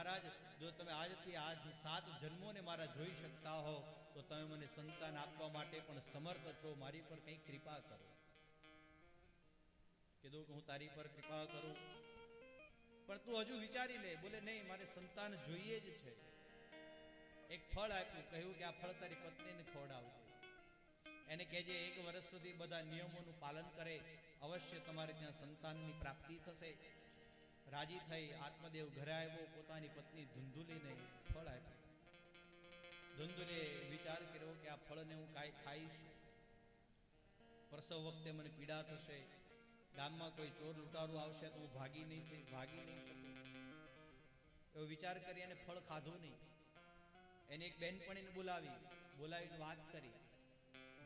મહારાજ જો તમે આજથી આજ 7 જન્મોને મારા જોઈ શકતા હો તો તમે મને સંતાન આપવા માટે પણ સમર્થ છો, મારી પર કંઈ કૃપા કરો. કીધું કે હું તારી પર કૃપા કરું, પણ તું હજુ વિચારી લે. બોલે નહીં, મારે સંતાન જોઈએ જ છે. એક ફળ આપ્યું, કહ્યું કે આ ફળ તારી પત્નીને ખવડાવજે. એને કહેજે 1 વર્ષ સુધી બધા નિયમોનું પાલન કરે, અવશ્ય તમારે ત્યાં સંતાનની પ્રાપ્તિ થશે. રાજી થઈ આત્મદેવ ઘરે આવ્યો, પોતાની પત્ની ધુંધુલીને ફળ આપ્યું. ધુંધુલીએ વિચાર કર્યો કે આ ફળને હું કાંઈ ખાઈશ, પ્રસવ વખતે મને પીડા થશે, ગામમાં કોઈ ચોર લૂંટારું આવશે તો હું ભાગી નહીં શકું. એવો વિચાર કરી એને ફળ ખાધું નહીં. એને એક બેનપણીને બોલાવીને વાત કરી.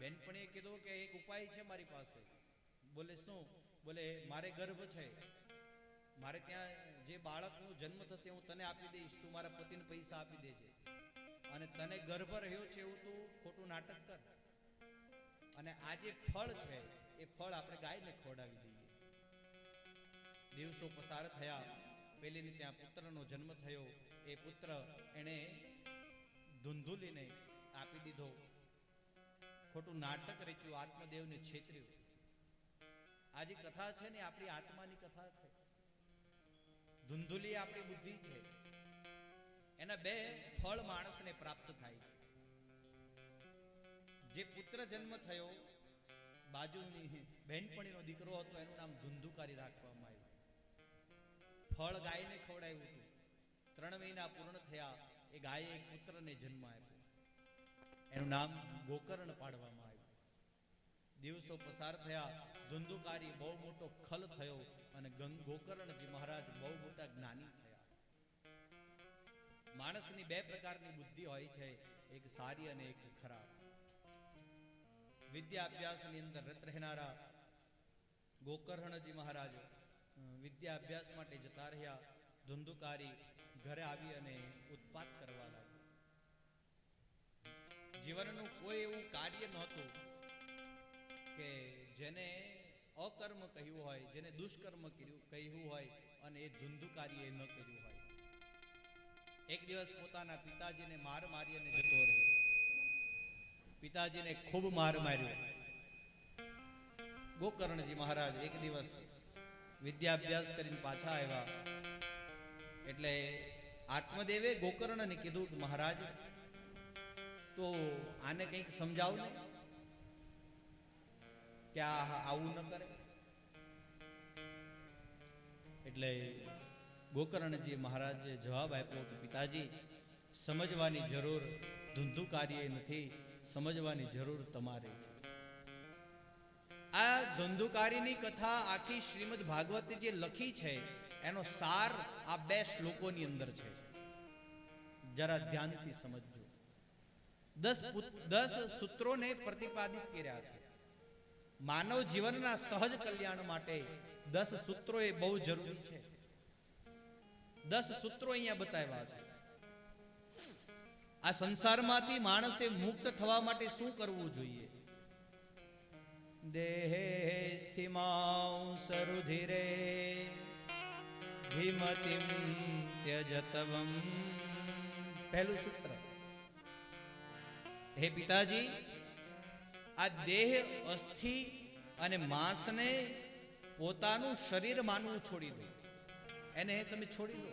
બેનપણીએ કીધું કે એક ઉપાય છે મારી પાસે. બોલે શું? બોલે મારે ગર્ભ છે, મારે ત્યાં જે બાળકનો જન્મ થશે હું તને આપી દઈશ, તું મારા પતિને પૈસા આપી દેજે, અને તને ગર્ભ રહ્યો છે એવું તું ખોટું નાટક કર, અને આ જે ફળ છે એ ફળ આપણે ગાયને ખવડાવી દઈએ. દિવસો પસાર થયા, પેલીને ત્યાં પુત્રનો જન્મ થયો. એ પુત્ર એણે ધુંધુલીને આપી દીધો. ખોટું નાટક રચ્યું, આત્મદેવને છેતર્યું. આ જે કથા છે ને આપણી આત્માની કથા છે. ધુંધુલી આપણી બુદ્ધિ છે. એના 2 ફળ માણસને પ્રાપ્ત થાય છે. જે પુત્ર જન્મ થયો, બાજુની બહેનપણીનો દીકરો હતો, એનું નામ ધુંધુકારી રાખવામાં આવ્યું. ફળ ગાયને ખવડાવ્યું હતું. 3 મહિના પૂર્ણ થયા, એ ગાયે એક પુત્રને જન્મ આપ્યો. એનું નામ ગોકર્ણ પાડવામાં આવ્યું. દિવસો પસાર થયા, ધુંધુકારી બહુ મોટો ખલ થયો, અને ગોકર્ણજી મહારાજ બહુ મોટા જ્ઞાની થયા. માણસની 2 પ્રકારની બુદ્ધિ હોય છે, એક સારી અને એક ખરાબ. વિદ્યા અભ્યાસની અંદર રત રહેનારા ગોકર્ણજી મહારાજ વિદ્યા અભ્યાસ માટે જતા રહ્યા. ધુંધુકારી ઘરે આવી અને ઉત્પાત કરવા લાગ્યો. જીવનનું કોઈ એવું કાર્ય નહોતું કે જેને અકર્મ કહ્યું હોય, જેને દુષ્કર્મ કહ્યું હોય, અને એ ધુંધુકારીએ ન કર્યું હોય. એક દિવસ પોતાના પિતાજીને માર મારી અને જતો રહ્યો. પિતાજીને ખૂબ માર માર્યો. ગોકર્ણજી મહારાજ એક દિવસ વિદ્યા અભ્યાસ કરીને પાછા આવ્યા, એટલે આત્મદેવે ગોકર્ણને કીધું કે મહારાજ તો આને કંઈક સમજાવ ને, કે આવું ન કરે. એટલે ગોકર્ણજી મહારાજે જવાબ આપ્યો કે પિતાજી, સમજવાની જરૂર ધુંધુકારીએ નથી, સમજવાની જરૂર તમારે છે. આ ધુંધુકારીની કથા આખી શ્રીમદ ભાગવતે જે લખી છે એનો સાર આ 2 શ્લોકોની અંદર છે. જરા ધ્યાનથી સમજજો. 10 સૂત્રોને પ્રતિપાદિત કર્યા છે. માનવ જીવનના સહજ કલ્યાણ માટે 10 સૂત્રો એ બહુ જરૂરી છે. 10 સૂત્રો અહીંયા બતાવ્યા છે. આ સંસારમાંથી માણસે મુક્ત થવા માટે શું કરવું જોઈએ? દેહે સ્થિમાઉ સરુધિરે વિમતિમ ત્યજતવમ. પહેલું સૂત્ર. હે પિતાજી, આ દેહ, અસ્થિ અને માંસને પોતાનું શરીર માનવું છોડી દો. એને તમે છોડી દો.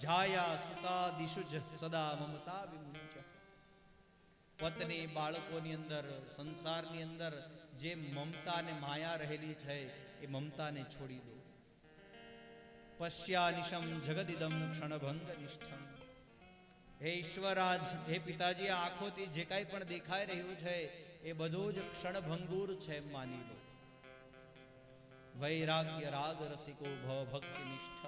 જાયા સુતા દિશુજ સદા મમતા વિમુચ. પત્ની, બાળકોની અંદર, સંસારની અંદર જે મમતા અને માયા રહેલી છે એ મમતાને છોડી દો. પશ્યાનિશમ જગદિદમ ક્ષણભંગ નિષ્ઠમ. હે ઈશ્વરાજ, હે પિતાજી, આ આંખોથી જે કાંઈ પણ દેખાઈ રહ્યું છે એ બધું જ ક્ષણભંગુર છે એમ માની લો. વૈરાગ્ય રાગ રસિકો ભવ ભક્તિ નિષ્ઠ.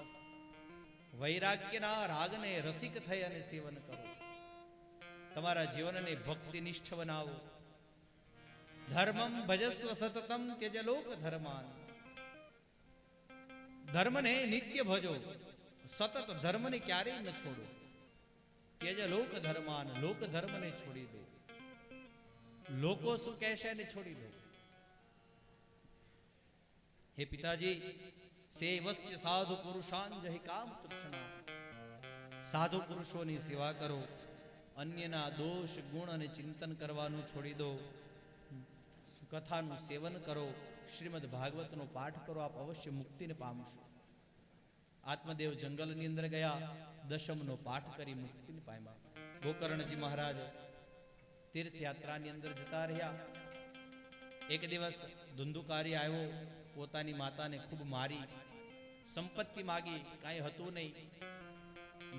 વૈરાગ્યના રાગને રસિક થઈ અને સેવન કરો. તમારા જીવનને ભક્તિનિષ્ઠ બનાવો. ધર્મમ ભજસ્વ સતતમ ત્યજ લોક ધર્માન. ધર્મને નિત્ય ભજો, સતત ધર્મને ક્યારેય ન છોડો. ત્યજ લોક ધર્માન. લોક ધર્મને છોડી દો. લોકો શું કહેશે એને છોડી દો. હે પિતાજી, સેવસ્ય સાધુ પુરુષાન જહિ કામ તૃષ્ણા. સાધુ પુરુષોની સેવા કરો, અન્યના દોષ ગુણ અને ચિંતન કરવાનું છોડી દો, કથાનું સેવન કરો, શ્રીમદ ભાગવતનો પાઠ કરો, આપ અવશ્ય મુક્તિને પામશો. આત્મદેવ જંગલની અંદર ગયા, દશમનો પાઠ કરી મુક્તિને પામ્યા. ગોકર્ણજી મહારાજ તીર્થયાત્રાની અંદર જતા રહ્યા. એક દિવસ ધુંધુકારી આવ્યો, પોતાની માતાને ખૂબ મારી, સંપત્તિ માગી, કાંઈ હતું નહીં.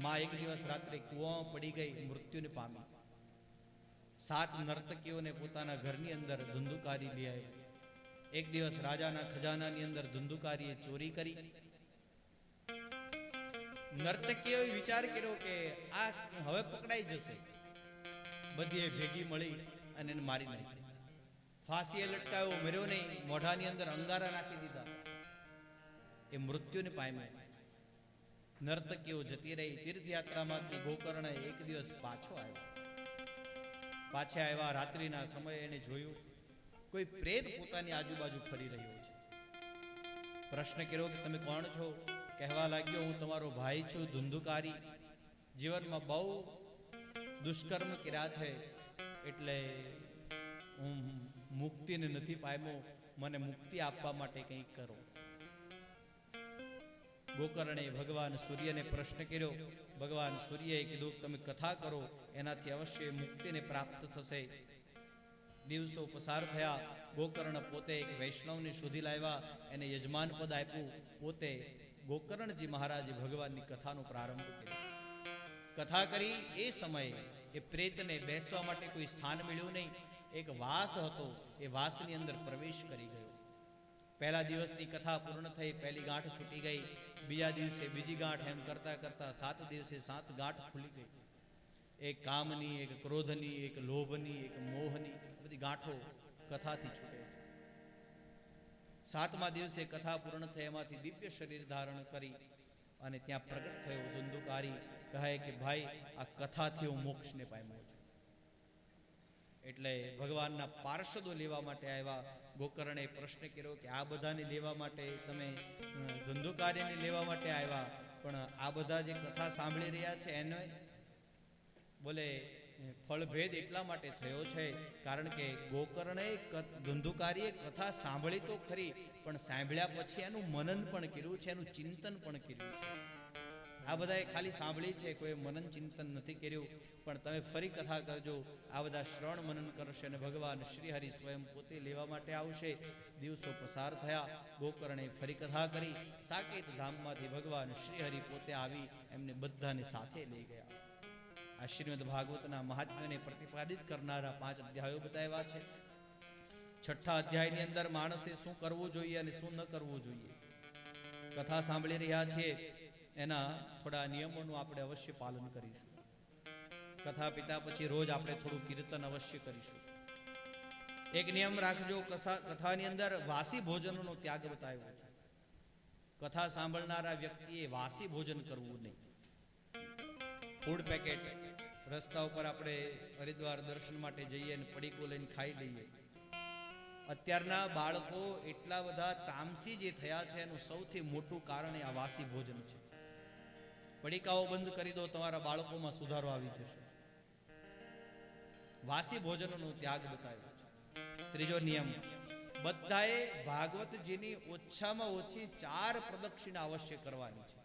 માં એક દિવસ રાત્રે કૂવામાં પડી ગઈ, મૃત્યુને પામી. 7 નર્તકીઓને પોતાના ઘરની અંદર ધુંધુકારી લઈ આવ્યો. એક દિવસ રાજાના ખજાનાની અંદર ધુંધુકારીએ ચોરી કરી. નર્તકીઓએ વિચાર કર્યો કે આ હવે પકડાઈ જશે. બધીએ ભેગી મળી અને એને મારી નાખી. ફાંસીએ લટકાયો, મર્યો નહીં, મોઢાની અંદર અંગારા નાખી દીધા. એ મૃત્યુને પામ્યા. નર્તકીઓ જતી રહી. તીર્થયાત્રામાંથી ગોકર્ણ એક દિવસ પાછો આવ્યો. પાછા આવ્યા, રાત્રિના સમયે એને જોયું કોઈ પ્રેત પોતાની આજુબાજુ ફરી રહ્યો છે. પ્રશ્ન કર્યો કે તમે કોણ છો? કહેવા લાગ્યો, હું તમારો ભાઈ છું, ધુંધુકારી. જીવનમાં બહુ દુષ્કર્મ કર્યા છે, એટલે હું મુક્તિને નથી પામ્યો, મને મુક્તિ આપવા માટે કંઈક કરો. ગોકર્ણે ભગવાન સૂર્યને પ્રશ્ન કર્યો. ભગવાન સૂર્યએ કીધું તમે કથા કરો, એનાથી અવશ્ય મુક્તિને પ્રાપ્ત થશે. દિવસો પસાર થયા. ગોકર્ણ પોતે એક વૈષ્ણવને શોધી લાવ્યા, એને યજમાન પદ આપ્યું. પોતે ગોકર્ણજી મહારાજે ભગવાનની કથાનો પ્રારંભ કર્યો. કથા કરી એ સમયે એ પ્રેતને બેસવા માટે કોઈ સ્થાન મળ્યું નહીં. એક વાસ હતો, એ વાસની અંદર પ્રવેશ કરી ગયો. પહેલા દિવસની કથા પૂર્ણ થઈ, પહેલી ગાંઠ છૂટી ગઈ. બીજા દિવસે બીજી ગાંઠ, એમ કરતા કરતા 7 દિવસે 7 ગાંઠ ખુલી ગઈ. એક કામની, એક ક્રોધની, એક લોભની, એક મોહની, બધી ગાંઠો કથાથી છૂટે છે. 7મા દિવસે કથા પૂર્ણ થઈ, એમાંથી દિવ્ય શરીર ધારણ કરી અને ત્યાં પ્રગટ થયો ધુંધુકારી. કહે કે ભાઈ, આ કથાથી હું મોક્ષને પામ્યો છું. એટલે ભગવાનના પાર્ષદો લેવા માટે આવ્યા. ગોકર્ણે પ્રશ્ન કર્યો કે આ બધાને લેવા માટે તમે ધુંધુકારીને લેવા માટે આવ્યા, પણ આ બધા જે કથા સાંભળી રહ્યા છે એને બોલે ફળભેદ એટલા માટે થયો છે કારણ કે ગોકર્ણે ધુંધુકારીએ કથા સાંભળી તો ખરી, પણ સાંભળ્યા પછી એનું મનન પણ કર્યું છે, એનું ચિંતન પણ કર્યું છે. આ બધાએ ખાલી સાંભળી છે, કોઈ મનન ચિંતન નથી કર્યું. પણ તમે ફરી કથા કરજો, આ બધા શ્રવણ મનન કરશે અને ભગવાન શ્રી હરિ સ્વયં પોતે લેવા માટે આવશે. દિવસો પસાર થયા. ગોકર્ણે ફરી કથા કરી. સાકેત ધામમાંથી ભગવાન શ્રી હરિ પોતે આવી એમને બધાને સાથે લઈ ગયા. આ શ્રીમદ ભાગવતના મહાત્મ્યને પ્રતિપાદિત કરનારા 5 અધ્યાયો બતાવ્યા છે. 6ઠા અધ્યાયની અંદર માણસે શું કરવું જોઈએ અને શું ન કરવું જોઈએ. કથા સાંભળી રહ્યા છીએ, એના થોડા નિયમોનું આપણે અવશ્ય પાલન કરીશું. કથા પિતા પછી રોજ આપણે થોડું કીર્તન અવશ્ય કરીશું. એક નિયમ રાખજો, કથાની અંદર વાસી ભોજનનો ત્યાગ બતાવ્યો છે. કથા સાંભળનારા વ્યક્તિએ વાસી ભોજન કરવું નહીં. ફૂડ પેકેટ રસ્તા ઉપર આપણે હરિદ્વાર દર્શન માટે જઈએ અને પડીકો લઈને ખાઈ લઈએ. અત્યારના બાળકો એટલા બધા તામસી જે થયા છે, એનું સૌથી મોટું કારણ એ આ વાસી ભોજન છે. પડીકાઓ બંધ કરી દો, તમારા બાળકોમાં સુધારો આવી જશે. વાસી ભોજનનો ત્યાગ બતાવ્યો છે. ત્રીજો નિયમ, બધાએ ભાગવતજીની ઓછામાં ઓછી 4 પ્રદક્ષિણા અવશ્ય કરવાની છે.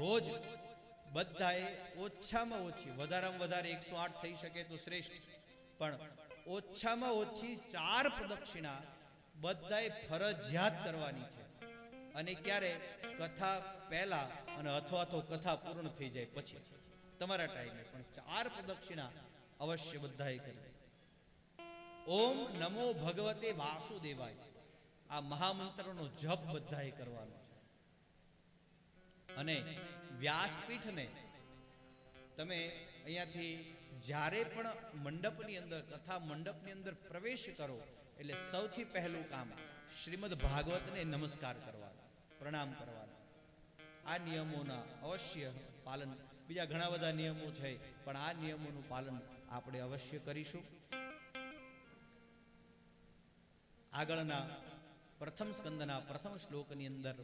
રોજ બધાએ ઓછામાં ઓછી, વધારેમાં વધારે 108 થઈ શકે તો શ્રેષ્ઠ, પણ ઓછામાં ઓછી 4 પ્રદક્ષિણા બધાએ ફરજિયાત કરવાની છે. અને ક્યારે? કથા પહેલા અને અથવા તો કથા પૂર્ણ થઈ જાય પછી, તમારા ટાઈમે પણ 4 પ્રદક્ષિણા અવશ્ય બધાએ કરવી. ઓમ નમો ભગવતે વાસુદેવાય, આ મહામંત્રનો જપ બધાએ કરવાનો છે. અને વ્યાસપીઠને તમે અહીંયાથી જ્યારે પણ મંડપની અંદર, કથા મંડપની અંદર પ્રવેશ કરો એટલે સૌથી પહેલું કામ શ્રીમદ ભાગવતને નમસ્કાર કરવાનો, પ્રણામ કરવાનો. આ નિયમોના અવશ્ય પાલન, બીજા ઘણા બધા નિયમો છે, પણ આ નિયમોનું પાલન આપણે અવશ્ય કરીશું. આગળના પ્રથમ સ્કંદના પ્રથમ શ્લોકની અંદર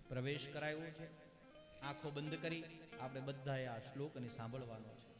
પ્રવેશ કરાયો છે. આંખો બંધ કરી આપણે બધાએ આ શ્લોકને સાંભળવાનો છે.